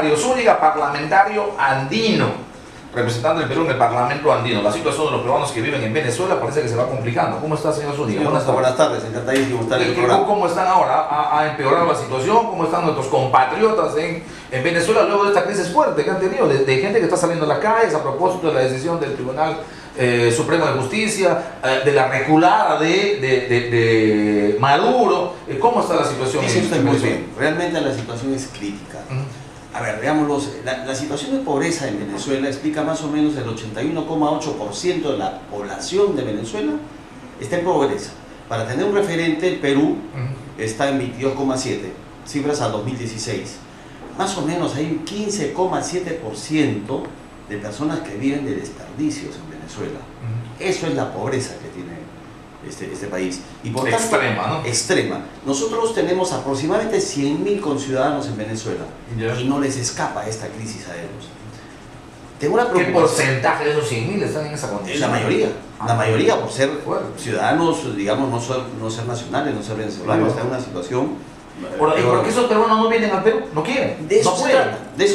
Mario Zúñiga, parlamentario andino, representante del Perú en el Parlamento andino. La situación de los peruanos que viven en Venezuela parece que se va complicando. ¿Cómo está, señor Zúñiga? Buenas tardes, encantadísimo estar en el programa. ¿Cómo están ahora? ¿Ha empeorado la situación? ¿Cómo están nuestros compatriotas en Venezuela luego de esta crisis fuerte que han tenido? De gente que está saliendo a las calles a propósito de la decisión del Tribunal Supremo de Justicia, de la reculada de Maduro. ¿Cómo está la situación? Dice usted muy bien, realmente la situación es crítica. A ver, veámoslo, la situación de pobreza en Venezuela explica más o menos el 81,8% de la población de Venezuela está en pobreza. Para tener un referente, el Perú está en 22,7%, cifras al 2016. Más o menos hay un 15,7% de personas que viven de desperdicios en Venezuela. Eso es la pobreza que tiene este país. Y por tanto, extrema, ¿no? Extrema. Nosotros tenemos aproximadamente 100.000 conciudadanos en Venezuela y no les escapa esta crisis a ellos. Tengo una ¿Qué porcentaje de esos 100.000 están en esa condición? La mayoría por ser ciudadanos, digamos, no ser nacionales, no ser venezolanos, está en una situación. ¿Y por qué esos peruanos no vienen al Perú? No quieren. De eso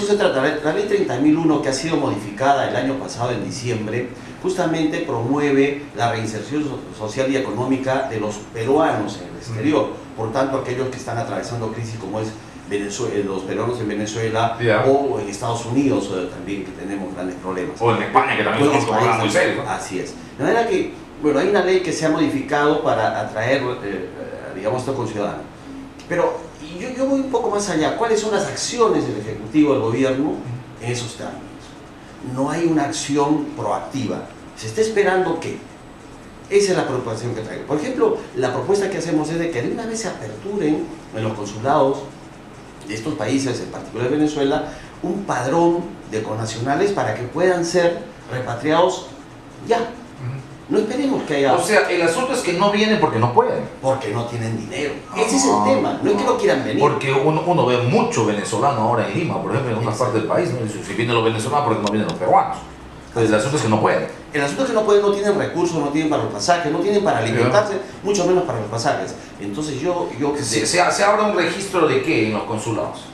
se trata. La ley 30.001, que ha sido modificada el año pasado en diciembre, justamente promueve la reinserción social y económica de los peruanos en el exterior. Por tanto, aquellos que están atravesando crisis como es los peruanos en Venezuela o en Estados Unidos también, que tenemos grandes problemas. O en España, que también es un problema muy serio. Así es. De manera que, bueno, hay una ley que se ha modificado para atraer, digamos, estos conciudadanos. Pero yo voy un poco más allá. ¿Cuáles son las acciones del Ejecutivo, del Gobierno en esos términos? No hay una acción proactiva. Se está esperando que. Esa es la preocupación que traigo. Por ejemplo, la propuesta que hacemos es de que de una vez se aperturen en los consulados de estos países, en particular de Venezuela, un padrón de connacionales para que puedan ser repatriados ya. No esperemos que haya... O sea, el asunto es que no vienen porque no pueden. Porque no tienen dinero. Ese es el tema. No es que no quieran venir. Porque uno ve mucho venezolano ahora en Lima, por ejemplo, en otras partes del país. ¿No? Si vienen los venezolanos, porque no vienen los peruanos. Entonces, el asunto es que no pueden. El asunto es que no pueden, no tienen recursos, no tienen para los pasajes, no tienen para alimentarse, mucho menos para los pasajes. Entonces ¿Se abre un registro de qué en los consulados?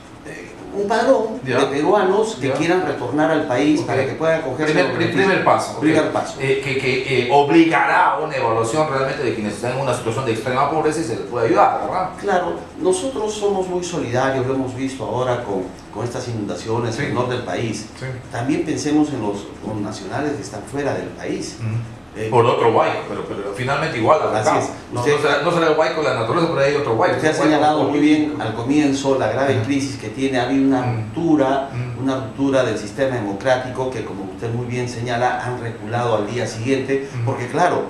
Un padrón de peruanos que quieran retornar al país para que puedan acogerse. Primer paso. Primer paso. Que obligará a una evaluación realmente de quienes están en una situación de extrema pobreza y se les puede ayudar, ¿verdad? Claro, nosotros somos muy solidarios, lo hemos visto ahora con estas inundaciones en el norte del país. También pensemos en los nacionales que están fuera del país. Por otro huaico, pero finalmente igual. Así es. No será el huaico de la naturaleza, pero hay otro huaico. Usted ha señalado muy bien al comienzo la grave crisis que tiene. Ha habido una ruptura del sistema democrático que, como usted muy bien señala, han reculado al día siguiente, porque claro,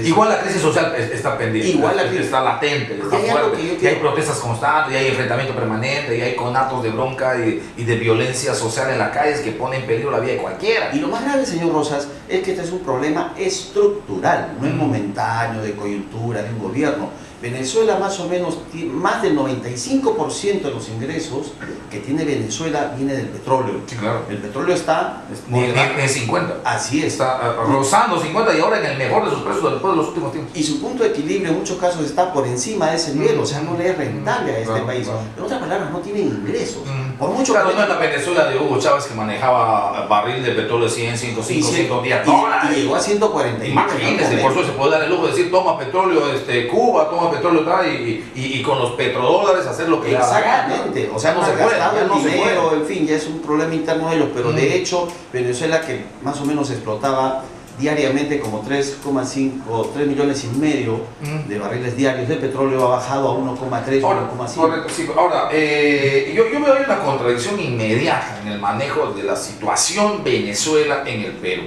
igual la crisis social está pendiente, igual la crisis está latente, está fuerte, y hay protestas constantes, y hay enfrentamiento permanente, y hay conatos de bronca y de violencia social en las calles que ponen en peligro la vida de cualquiera. Y lo más grave, señor Rosas, es que este es un problema estructural, no es momentáneo, de coyuntura, de un gobierno. Venezuela más o menos, más del 95% de los ingresos que tiene Venezuela viene del petróleo. Sí, claro. El petróleo está... en 50. Así es. Está rozando 50 y ahora en el mejor de sus precios después de los últimos tiempos. Y su punto de equilibrio en muchos casos está por encima de ese nivel, o sea, no le es rentable a este país. En otras palabras, no tiene ingresos. Por mucho claro, no es la Venezuela de Hugo Chávez que manejaba barril de petróleo de 100, 105, 110 dólares. Y llegó a 140. Imagínense, por eso se puede dar el lujo de decir, toma petróleo Cuba, toma petróleo tal, y con los petrodólares hacer lo que exactamente, o sea, no se gastaba el dinero, en fin, ya es un problema interno de ellos, pero de hecho, Venezuela, que más o menos explotaba diariamente como 3,5, 3 millones y medio de barriles diarios de petróleo, ha bajado a 1,3, 1,5. Correcto, sí. Ahora, yo veo una contradicción inmediata en el manejo de la situación Venezuela en el Perú.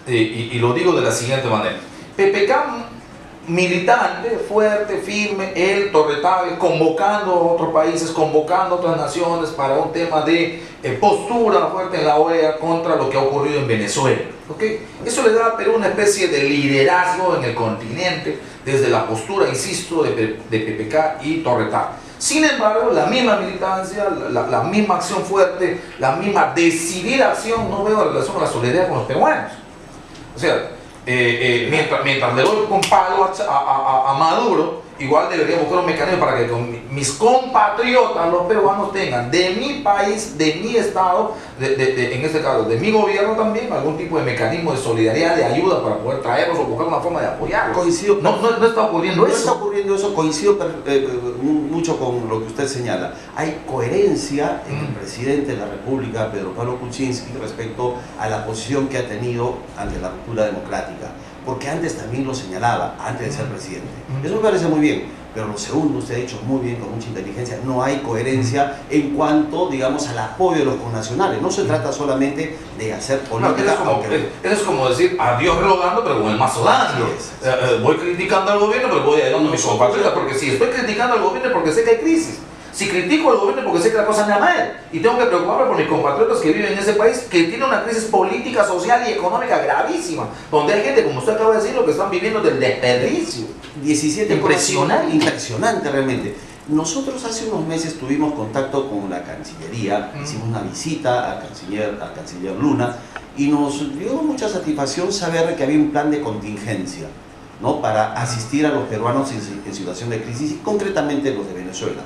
Y lo digo de la siguiente manera. PPK, militante, fuerte, firme, el Torretave, convocando a otros países, convocando a otras naciones para un tema de postura fuerte en la OEA contra lo que ha ocurrido en Venezuela. ¿Okay? Eso le da a Perú una especie de liderazgo en el continente desde la postura, insisto, de PPK y Torretave. Sin embargo, la misma militancia, la misma acción fuerte, la misma decidida acción no veo en relación a la solidaridad con los peruanos. O sea, mientras le doy un palo a Maduro igual debería buscar un mecanismo para que mis compatriotas, los peruanos, tengan de mi país, de mi estado, en este caso, de mi gobierno también, algún tipo de mecanismo de solidaridad, de ayuda para poder traerlos o buscar una forma de apoyarlos. Coincido. No está ocurriendo eso. No está ocurriendo eso, coincido mucho con lo que usted señala. Hay coherencia en el presidente de la República, Pedro Pablo Kuczynski, respecto a la posición que ha tenido ante la ruptura democrática. Porque antes también lo señalaba, antes de ser presidente. Eso me parece muy bien, pero lo segundo, usted ha dicho muy bien, con mucha inteligencia, no hay coherencia en cuanto, digamos, al apoyo de los connacionales. No se trata solamente de hacer política. Eso es como decir adiós rogando, pero con el mazo dando. Voy criticando al gobierno, pero voy ayudando a mis compatriotas, porque si estoy criticando al gobierno es porque sé que hay crisis. Si critico al gobierno porque sé que la cosa anda mal y tengo que preocuparme por mis compatriotas que viven en ese país que tiene una crisis política, social y económica gravísima, donde hay gente, como usted acaba de decir, lo que están viviendo del desperdicio. 17 impresionante. Impresionante realmente. Nosotros hace unos meses tuvimos contacto con la Cancillería, hicimos una visita al canciller Luna y nos dio mucha satisfacción saber que había un plan de contingencia, ¿no?, para asistir a los peruanos en situación de crisis y concretamente los de Venezuela.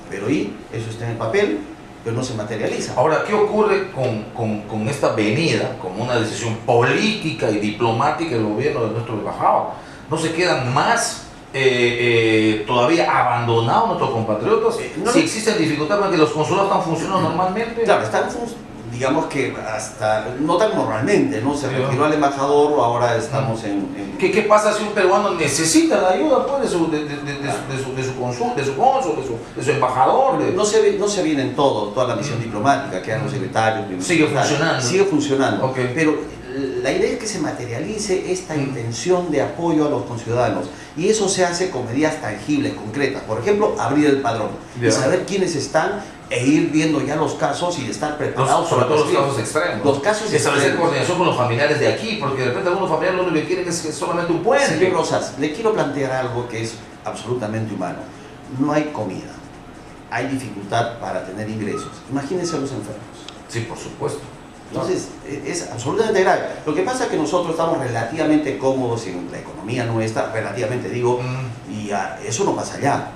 Pero ahí eso está en el papel, pero no se materializa. Ahora, ¿qué ocurre con esta venida, como una decisión política y diplomática del gobierno de nuestro embajador? ¿No se quedan más todavía abandonados nuestros compatriotas? Si existen dificultades para que los consulados están funcionando normalmente. Claro, están digamos que hasta, no tan normalmente, ¿no? Se retiró al embajador, ahora estamos en... ¿Qué pasa si un peruano necesita la ayuda, pues, de su cónsul, de su embajador? No se vienen toda la misión diplomática, quedan los secretarios. Sigue funcionando. Sigue funcionando, okay. Pero la idea es que se materialice esta intención de apoyo a los conciudadanos y eso se hace con medidas tangibles, concretas. Por ejemplo, abrir el padrón y saber quiénes están e ir viendo ya los casos y estar preparados sobre todo los casos extremos. Los casos establecer coordinación con los familiares de aquí, porque de repente algunos familiares lo único que quieren es solamente un puente. Señor Rosas, le quiero plantear algo que es absolutamente humano. No hay comida, hay dificultad para tener ingresos. Imagínense a los enfermos. Sí, por supuesto. Entonces, es absolutamente grave. Lo que pasa es que nosotros estamos relativamente cómodos en la economía nuestra, relativamente digo, y eso no pasa allá.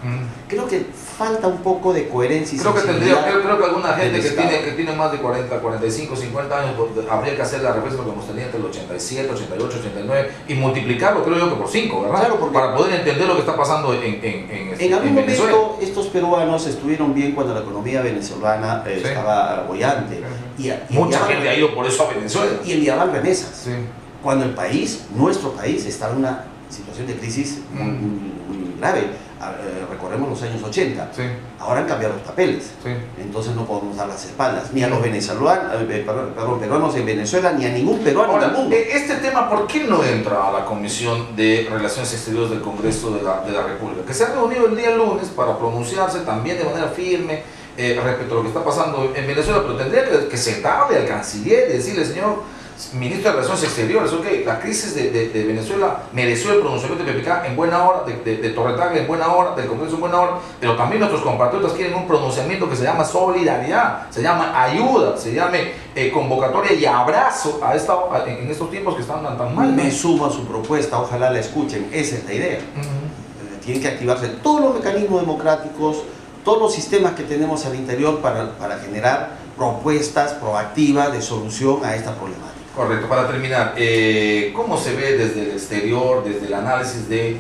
Creo que falta un poco de coherencia y creo que alguna gente que tiene más de 40, 45, 50 años habría que hacer la reflexión que hemos tenido entre el 87, 88, 89 y multiplicarlo, creo yo, que por 5, ¿verdad? Claro, porque para poder entender lo que está pasando en algún momento estos peruanos estuvieron bien cuando la economía venezolana estaba boyante. Mucha gente ha ido por eso a Venezuela. Y enviaban remesas. Sí. Cuando el país, nuestro país, estaba en una situación de crisis muy grave. Recorremos los años 80. Sí. Ahora han cambiado los papeles. Sí. Entonces no podemos dar las espaldas ni a los peruanos en Venezuela ni a ningún peruano del mundo. Este tema, ¿por qué no entra a la Comisión de Relaciones Exteriores del Congreso de la República? Que se ha reunido el día lunes para pronunciarse también de manera firme respecto a lo que está pasando en Venezuela, pero tendría que sentarle al canciller y decirle, señor ministro de Relaciones Exteriores, la crisis de Venezuela mereció el pronunciamiento de PPK en buena hora, de Torre en buena hora, del Congreso en buena hora, pero también nuestros compatriotas quieren un pronunciamiento que se llama solidaridad, se llama ayuda, se llame convocatoria y abrazo en estos tiempos que están tan mal. Me sumo a su propuesta, ojalá la escuchen, esa es la idea. Tienen que activarse todos los mecanismos democráticos, todos los sistemas que tenemos al interior para generar propuestas proactivas de solución a esta problemática. Correcto. Para terminar, ¿cómo se ve desde el exterior, desde el análisis de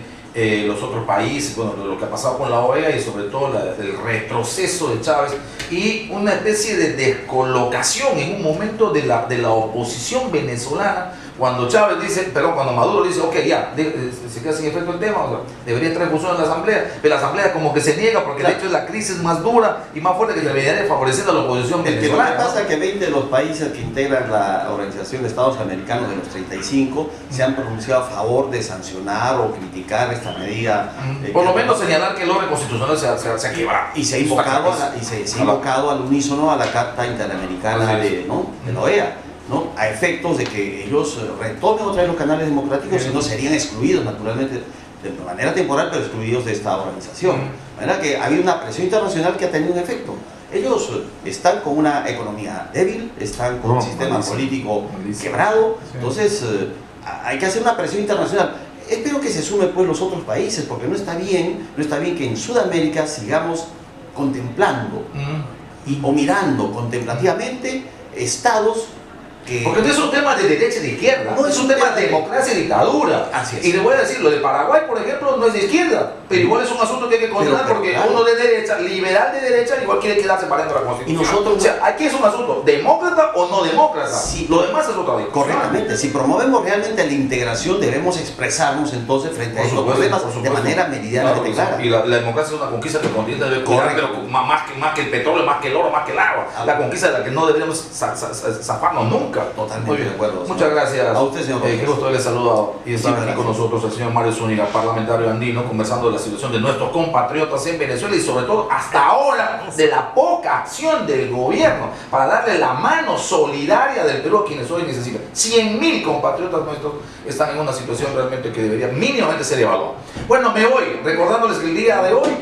los otros países, bueno, lo que ha pasado con la OEA y sobre todo el retroceso de Chávez y una especie de descolocación en un momento de la oposición venezolana? Cuando Chávez dice, cuando Maduro dice, ok, ya, se queda sin efecto el tema, o sea, debería entrar en función en la Asamblea, pero la Asamblea como que se niega porque de hecho es la crisis más dura y más fuerte que debería favorecer a la oposición venezolana. Lo que pasa es que 20 de los países que integran la Organización de Estados Americanos de los 35 se han pronunciado a favor de sancionar o criticar esta medida. Por lo menos señalar que el orden constitucional se ha quebrado. Y se ha invocado al unísono a la Carta Interamericana de la OEA. ¿no? A efectos de que ellos retomen otra vez los canales democráticos, si no serían excluidos naturalmente de manera temporal, pero excluidos de esta organización. De manera que había una presión internacional que ha tenido un efecto. Ellos están con una economía débil, están con un sistema político quebrado, entonces hay que hacer una presión internacional. espero que se sumen pues los otros países, porque no está bien que en Sudamérica sigamos contemplando o mirando contemplativamente estados que... Porque no es un tema de derecha y de izquierda, No es un tema de democracia y dictadura. Así es. Y le voy a decir, lo de Paraguay, por ejemplo, no es de izquierda, pero igual es un asunto que hay que condenar Pero, porque claro. uno de derecha, liberal de derecha, igual quiere quedarse para dentro de la Constitución. Y nosotros- o sea, aquí es un asunto demócrata o no demócrata. Sí. Lo demás es otra discusión. Correctamente, si promovemos realmente la integración, debemos expresarnos entonces frente a Por estos supuesto, problemas por de supuesto. manera meridianamente Claro, clara. y la democracia es una conquista que el continente debe cuidar, Correcto. pero más que el petróleo, más que el oro, más que el agua. La conquista de la que no deberíamos zafarnos nunca. Totalmente Muy bien. de acuerdo, Muchas señor. gracias. A usted, señor Rodríguez. Qué gusto le saluda y estar Sí, aquí gracias. con nosotros el señor Mario Zúñiga, parlamentario andino, conversando de la situación de nuestros compatriotas en Venezuela y sobre todo hasta ahora de la poca acción del gobierno para darle la mano solidaria del Perú a quienes hoy necesitan. 100.000 compatriotas nuestros están en una situación realmente que debería mínimamente ser evaluada. Bueno, me voy recordándoles que el día de hoy